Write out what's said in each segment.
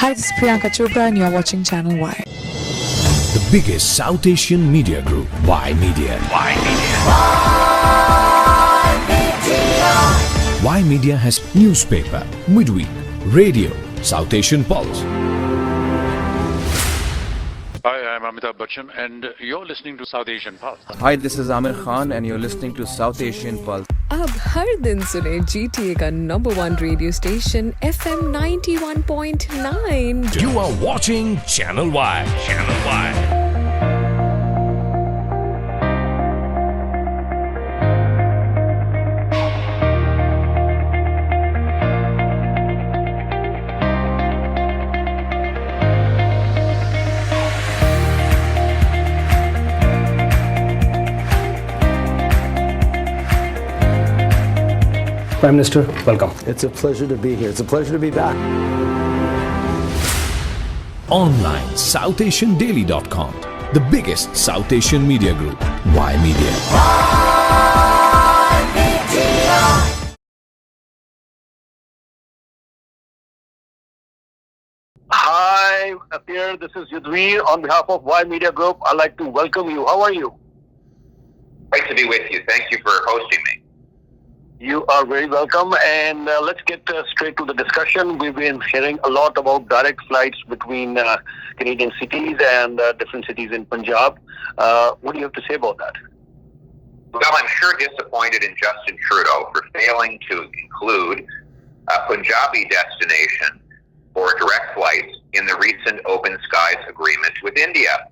Hi, this is Priyanka Chopra and you're watching Channel Y. The biggest South Asian media group, Y Media. Y Media has newspaper, midweek, radio, South Asian Pulse. Hi, I'm Amitabh Bachchan and you're listening to South Asian Pulse. Hi, this is Amir Khan and you're listening to South Asian Pulse. अब हर दिन सुने GTA का number 1 radio station FM 91.9. You are watching Channel Y. Channel Y. Prime Minister, welcome. It's a pleasure to be here. It's a pleasure to be back. Online, SouthAsianDaily.com. The biggest South Asian media group, Y Media. Hi, Pierre. This is Jadoo. On behalf of Y Media Group, I'd like to welcome you. How are you? Great to be with you. Thank you for hosting me. You are very welcome. And let's get straight to the discussion. We've been hearing a lot about direct flights between Canadian cities and different cities in Punjab. What do you have to say about that? Well, I'm sure disappointed in Justin Trudeau for failing to include a Punjabi destination for direct flights in the recent Open Skies agreement with India.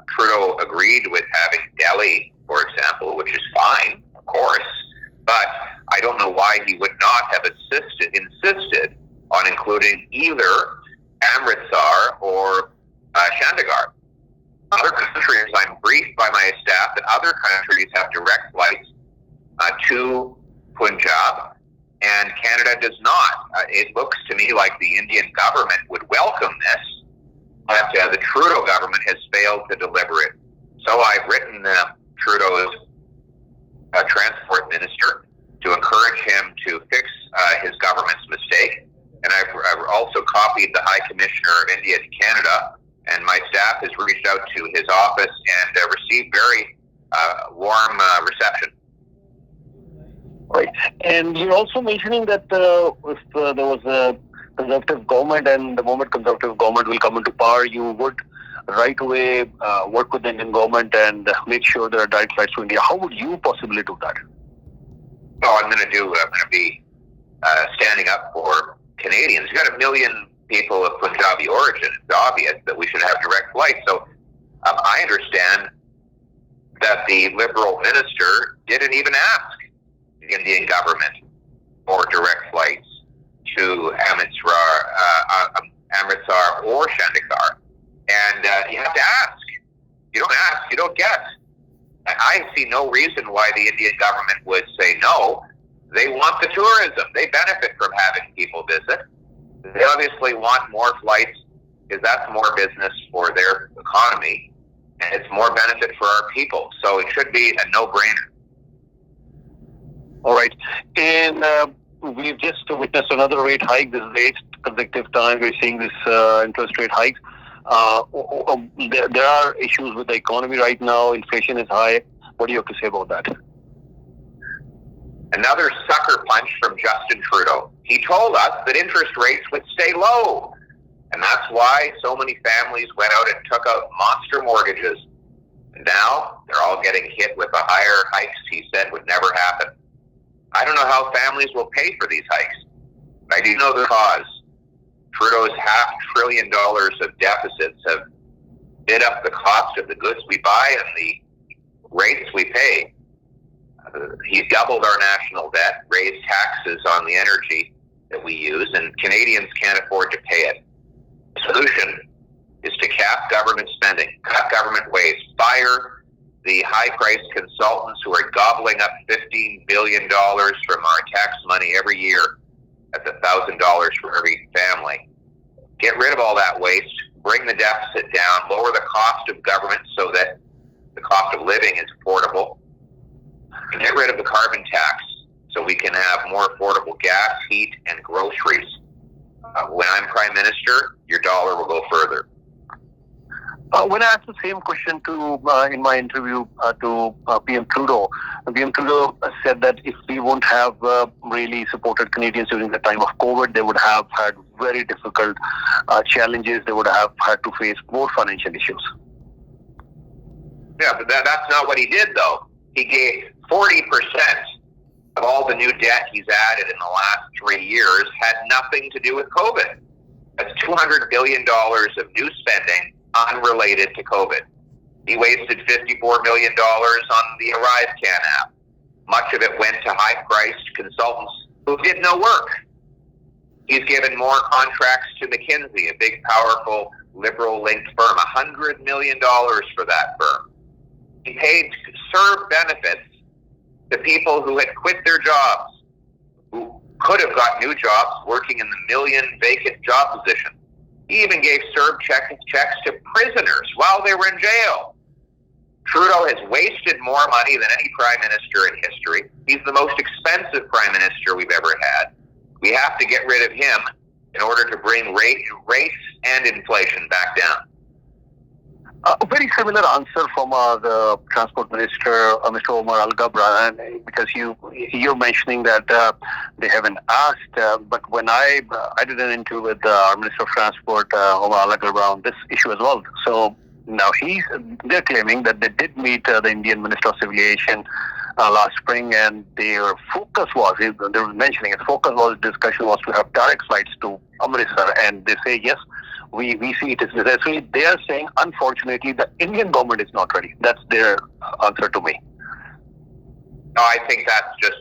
Trudeau agreed with having Delhi, for example, which is fine, of course, but I don't know why he would not have insisted on including either Amritsar or Chandigarh. Other countries, I'm briefed by my staff that other countries have direct flights to Punjab, and Canada does not. It looks to me like the Indian government would welcome this, but the Trudeau government has failed to deliver it. So I've written Trudeau's transport minister to encourage him to fix his government's mistake. And I've also copied the High Commissioner of India to Canada, and my staff has reached out to his office and received very warm reception. Right. And you're also mentioning that if there was a Conservative government and the moment Conservative government will come into power, you would right away work with the Indian government and make sure there are direct flights to India. How would you possibly do that? Oh, I'm going to be standing up for Canadians. You've got 1 million people of Punjabi origin. It's obvious that we should have direct flights. So I understand that the Liberal minister didn't even ask the Indian government for direct flights to Amritsar or Chandigarh. And you have to ask. You don't ask, you don't get. I see no reason why the Indian government would say no. They want the tourism. They benefit from having people visit. They obviously want more flights because that's more business for their economy and it's more benefit for our people. So it should be a no-brainer. All right. And we've just witnessed another rate hike. This is the 8th consecutive time we're seeing this interest rate hike. There are issues with the economy right now. Inflation is high. What do you have to say about that? Another sucker punch from Justin Trudeau. He told us that interest rates would stay low. And that's why so many families went out and took out monster mortgages. And now they're all getting hit with the higher hikes he said would never happen. I don't know how families will pay for these hikes. But I do know the cause. Trudeau's $500 billion of deficits have bid up the cost of the goods we buy and the rates we pay. He's doubled our national debt, raised taxes on the energy that we use, and Canadians can't afford to pay it. The solution is to cap government spending, cut government waste, fire the high-priced consultants who are gobbling up $15 billion from our tax money every year. That's $1,000 for every family. Get rid of all that waste, bring the deficit down, lower the cost of government so that the cost of living is affordable. Get rid of the carbon tax so we can have more affordable gas, heat, and groceries. When I'm Prime Minister, Minister, your dollar will go further. When I asked the same question to in my interview to PM Trudeau said that if we won't have really supported Canadians during the time of COVID, they would have had very difficult challenges. They would have had to face more financial issues. Yeah, but that's not what he did, though. He gave 40% of all the new debt he's added in the last 3 years had nothing to do with COVID. That's $200 billion of new spending unrelated to COVID. He wasted $54 million on the ArriveCan app. Much of it went to high-priced consultants who did no work. He's given more contracts to McKinsey, a big, powerful, liberal-linked firm, $100 million for that firm. He paid CERB benefits to people who had quit their jobs, who could have got new jobs working in the million vacant job positions. He even gave CERB checks to prisoners while they were in jail. Trudeau has wasted more money than any prime minister in history. He's the most expensive prime minister we've ever had. We have to get rid of him in order to bring race and inflation back down. A very similar answer from the Transport Minister, Mr. Omar Al-Ghabra, because you're mentioning that they haven't asked, but when I did an interview with our Minister of Transport, Omar Al-Ghabra, on this issue as well. So now they're claiming that they did meet the Indian Minister of Civil Aviation last spring, and their focus was, they were mentioning it, discussion was to have direct flights to Amritsar, and they say, yes, we see it is necessary. They are saying, unfortunately, the Indian government is not ready. That's their answer to me. No, I think that's just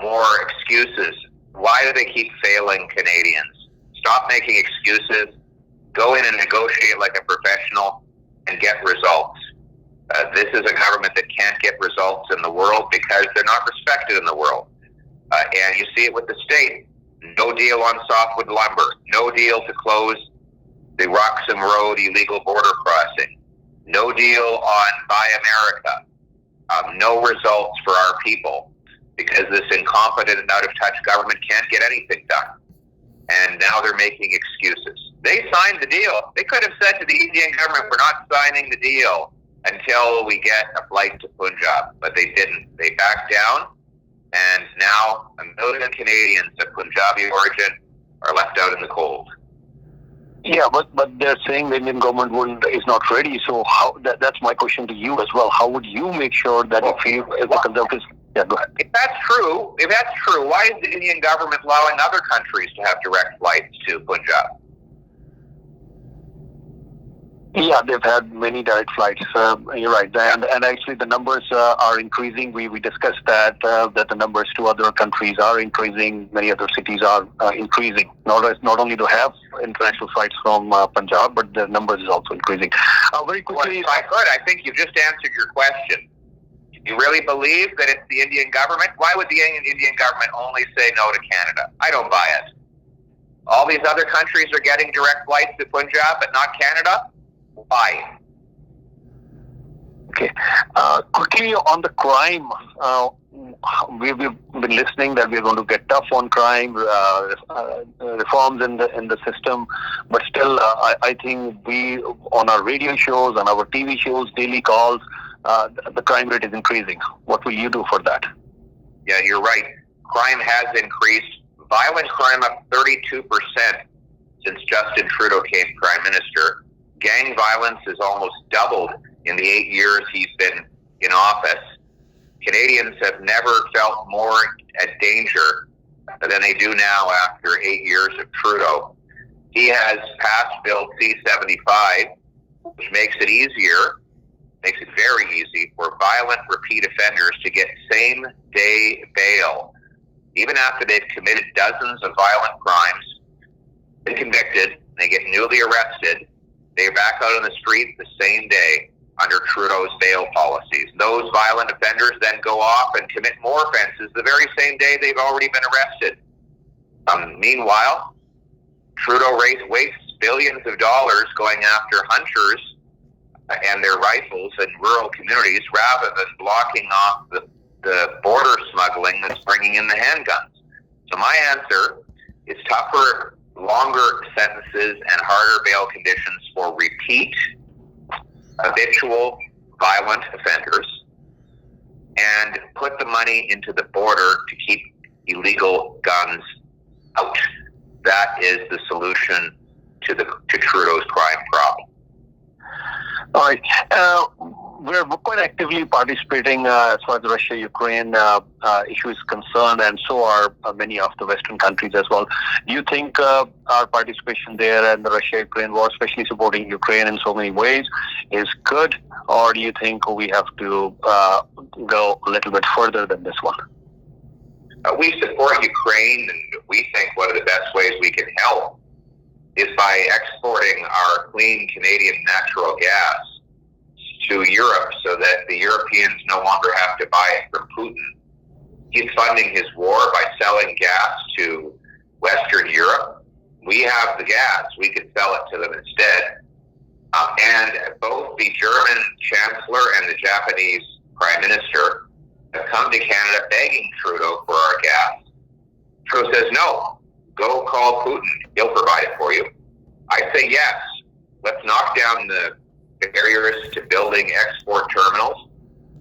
more excuses. Why do they keep failing Canadians? Stop making excuses. Go in and negotiate like a professional and get results. This is a government that can't get results in the world because they're not respected in the world. And you see it with the state. No deal on softwood lumber. No deal to close the Roxham Road illegal border crossing. No deal on Buy America. No results for our people because this incompetent and out-of-touch government can't get anything done. And now they're making excuses. They signed the deal. They could have said to the Indian government, we're not signing the deal until we get a flight to Punjab. But they didn't. They backed down. And now 1 million Canadians of Punjabi origin are left out in the cold. Yeah, but they're saying the Indian government is not ready. So that's my question to you as well. How would you make sure that if the Conservatives... Yeah, go ahead. If that's true, why is the Indian government allowing other countries to have direct flights to Punjab? Yeah, they've had many direct flights. You're right, and actually the numbers are increasing. We discussed that the numbers to other countries are increasing. Many other cities are increasing. Not only to have international flights from Punjab, but the numbers is also increasing. Very quickly, I think you've just answered your question. You really believe that it's the Indian government? Why would the Indian government only say no to Canada? I don't buy it. All these other countries are getting direct flights to Punjab, but not Canada? Why? Okay. Quickly on the crime, we've been listening that we're going to get tough on crime, reforms in the system, but still, I think we, on our radio shows, on our TV shows, daily calls, the crime rate is increasing. What will you do for that? Yeah, you're right. Crime has increased. Violent crime up 32% since Justin Trudeau became Prime Minister. Gang violence has almost doubled in the 8 years he's been in office. Canadians have never felt more at danger than they do now after 8 years of Trudeau. He has passed Bill C-75, which makes it very easy for violent repeat offenders to get same-day bail. Even after they've committed dozens of violent crimes, been convicted, they get newly arrested, they're back out on the street the same day under Trudeau's bail policies. Those violent offenders then go off and commit more offenses the very same day they've already been arrested. Meanwhile, Trudeau wastes billions of dollars going after hunters and their rifles in rural communities rather than blocking off the border smuggling that's bringing in the handguns. So my answer is tougher longer sentences and harder bail conditions for repeat, habitual, violent offenders, and put the money into the border to keep illegal guns out. That is the solution to Trudeau's crime problem. All right. We're quite actively participating as far as the Russia-Ukraine issue is concerned, and so are many of the Western countries as well. Do you think our participation there and the Russia-Ukraine war, especially supporting Ukraine in so many ways, is good, or do you think we have to go a little bit further than this one? We support Ukraine, and we think one of the best ways we can help is by exporting our clean Canadian natural gas to Europe so that the Europeans no longer have to buy it from Putin. He's funding his war by selling gas to Western Europe. We have the gas. We could sell it to them instead. And both the German Chancellor and the Japanese Prime Minister have come to Canada begging Trudeau for our gas. Trudeau says, no, go call Putin. He'll provide it for you. I say yes. Let's knock down the barriers to building export terminals.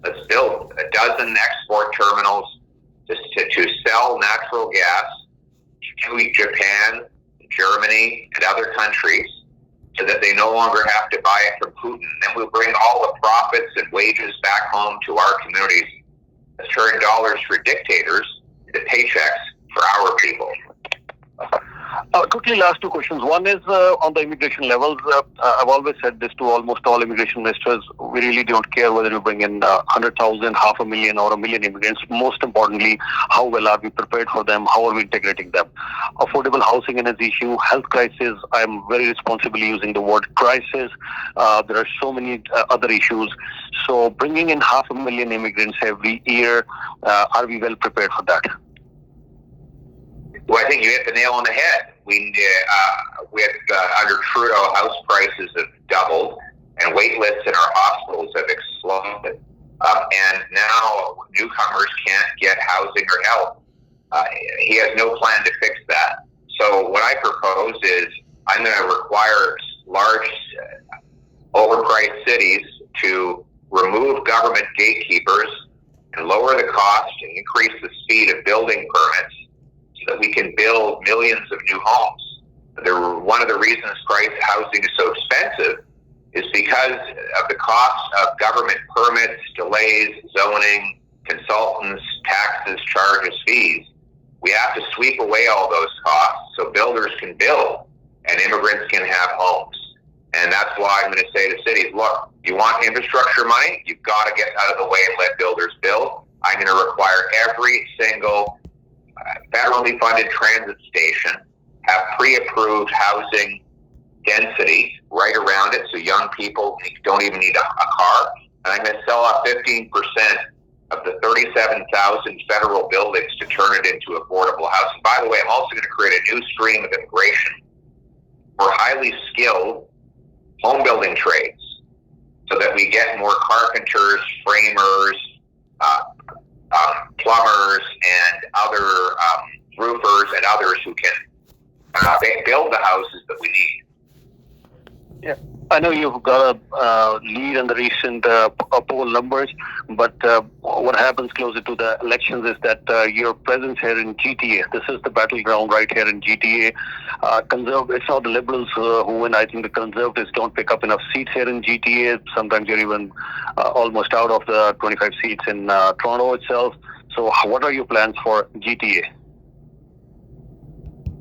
Let's build a dozen export terminals to sell natural gas to Japan, Germany, and other countries so that they no longer have to buy it from Putin. Then we'll bring all the profits and wages back home to our communities. Let's turn dollars for dictators into paychecks for our people. Quickly, last two questions. One is on the immigration levels. I've always said this to almost all immigration ministers. We really don't care whether you bring in 100,000, 500,000 or 1 million immigrants. Most importantly, how well are we prepared for them? How are we integrating them? Affordable housing is an issue. Health crisis, I'm very responsibly using the word crisis. There are so many other issues. So bringing in 500,000 immigrants every year, are we well prepared for that? Well, I think you hit the nail on the head. Under Trudeau, house prices have doubled, and wait lists in our hospitals have exploded. And now newcomers can't get housing or help. He has no plan to fix that. So what I propose is I'm going to require large, overpriced cities to remove government gatekeepers and lower the cost and increase the speed of building permits, so that we can build millions of new homes. One of the reasons housing is so expensive is because of the cost of government permits, delays, zoning, consultants, taxes, charges, fees. We have to sweep away all those costs so builders can build and immigrants can have homes. And that's why I'm going to say to cities, look, you want infrastructure money? You've got to get out of the way and let builders build. I'm going to require every single federally funded transit station have pre-approved housing density right around it, so young people don't even need a car. And I'm going to sell off 15% of the 37,000 federal buildings to turn it into affordable housing. By the way, I'm also going to create a new stream of immigration for highly skilled home building trades, so that we get more carpenters, framers, plumbers, and other roofers and others who can build the houses that we need. Yeah, I know you've got a lead in the recent poll numbers, but what happens closer to the elections is that your presence here in GTA, this is the battleground right here in GTA. It's not the Liberals who win. I think the Conservatives don't pick up enough seats here in GTA. Sometimes you're even almost out of the 25 seats in Toronto itself. So what are your plans for GTA?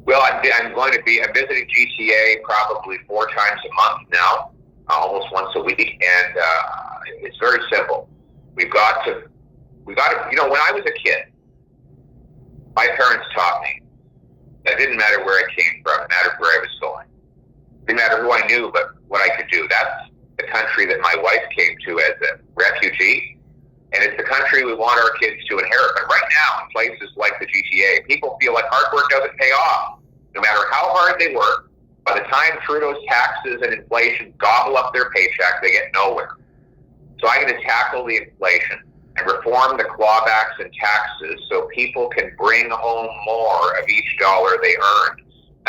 Well, I'm visiting GTA probably 4 times a month now, almost once a week, and it's very simple. We've got to, when I was a kid, my parents taught me that it didn't matter where I came from, it mattered where I was going. It didn't matter who I knew, but what I could do. That's the country that my wife came to as a refugee, and it's the country we want our kids to inherit. But right now, in places like the GTA, people feel like hard work doesn't pay off. No matter how hard they work, by the time Trudeau's taxes and inflation gobble up their paycheck, they get nowhere. So I'm going to tackle the inflation and reform the clawbacks and taxes so people can bring home more of each dollar they earn.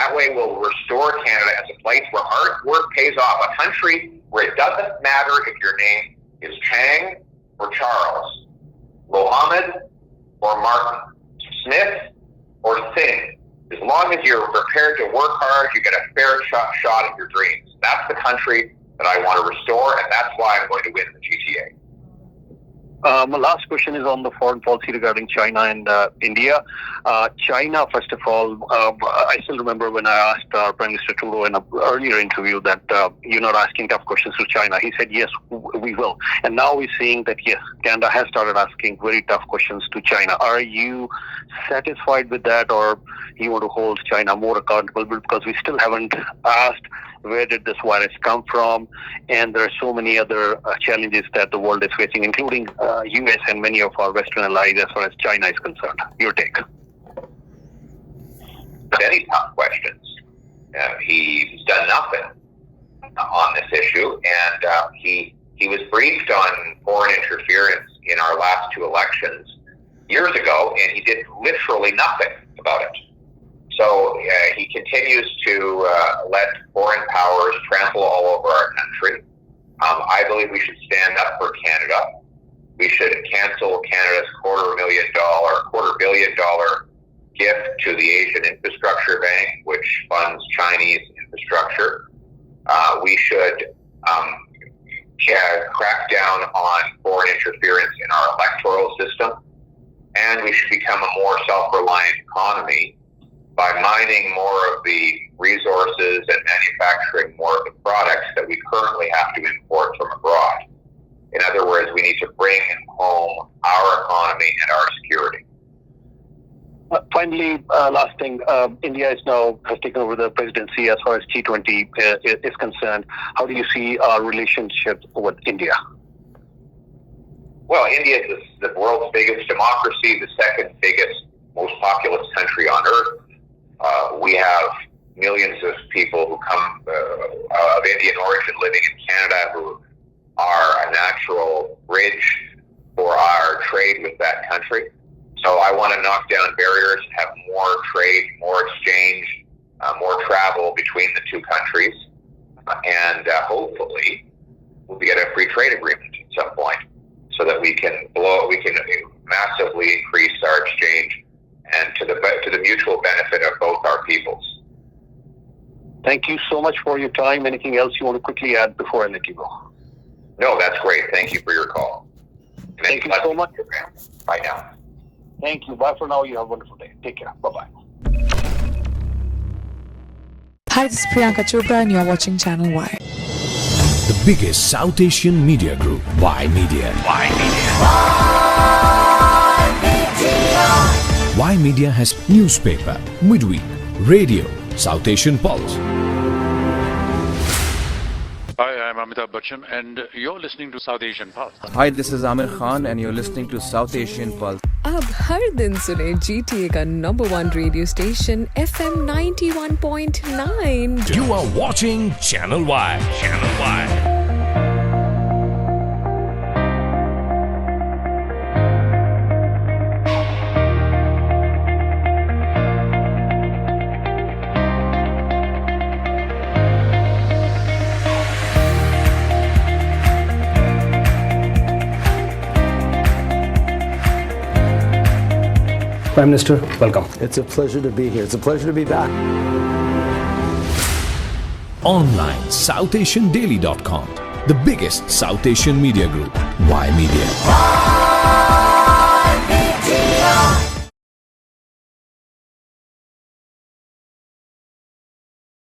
That way we'll restore Canada as a place where hard work pays off, a country where it doesn't matter if your name is Chang or Charles, Mohammed or Martin, Smith or Singh. As long as you're prepared to work hard, you get a fair shot at your dreams. That's the country that I want to restore, and that's why I'm going to win the GTA. My last question is on the foreign policy regarding China and India. China, first of all, I still remember when I asked Prime Minister Trudeau in an earlier interview that you're not asking tough questions to China. He said, yes, we will. And now we're seeing that, yes, Canada has started asking very tough questions to China. Are you satisfied with that, or you want to hold China more accountable? Because we still haven't asked where did this virus come from, and there are so many other challenges that the world is facing, including US and many of our Western allies as far as China is concerned. Your take? Any tough questions. He's done nothing on this issue, and he was briefed on foreign interference in our last two elections years ago, and he did literally nothing about it. So he continues to let foreign powers trample all over our country. I believe we should stand up for Canada. We should cancel Canada's $250 billion gift to the Asian Infrastructure Bank, which funds Chinese infrastructure. We should crack down on foreign interference in our electoral system, and we should become a more self-reliant economy by mining more of the resources and manufacturing more of the products that we currently have to import from abroad. In other words, we need to bring home our economy and our security. Finally, last thing, India has taken over the presidency as far as G20 is concerned. How do you see our relationship with India? Well, India is the world's biggest democracy, the second biggest, most populous country on earth. We have millions of people who come of Indian origin living in Canada who are a natural bridge for our trade with that country. So I want to knock down barriers, have more trade, more exchange, more travel between the two countries, and hopefully we'll get a free trade agreement at some point so that we can massively increase our exchange and to the mutual benefit of both our peoples. Thank you so much for your time. Anything else you want to quickly add before I let you go? No, that's great. Thank you for your call. Thank you so much. Bye now. Thank you. Bye for now. You have a wonderful day. Take care. Bye-bye. Hi, this is Priyanka Chopra and you're watching Channel Y. The biggest South Asian media group, Y Media. Y Media has newspaper, midweek, radio, South Asian Pulse. Hi, I'm Amitabh Bachchan, and you're listening to South Asian Pulse. Hi, this is Amir Khan and you're listening to South Asian Pulse. अब हर दिन सुने GTA का number 1 radio station FM 91.9. You are watching Channel Y. Channel Y. Prime Minister, welcome. It's a pleasure to be here. It's a pleasure to be back. Online, SouthAsianDaily.com. The biggest South Asian media group, Y Media.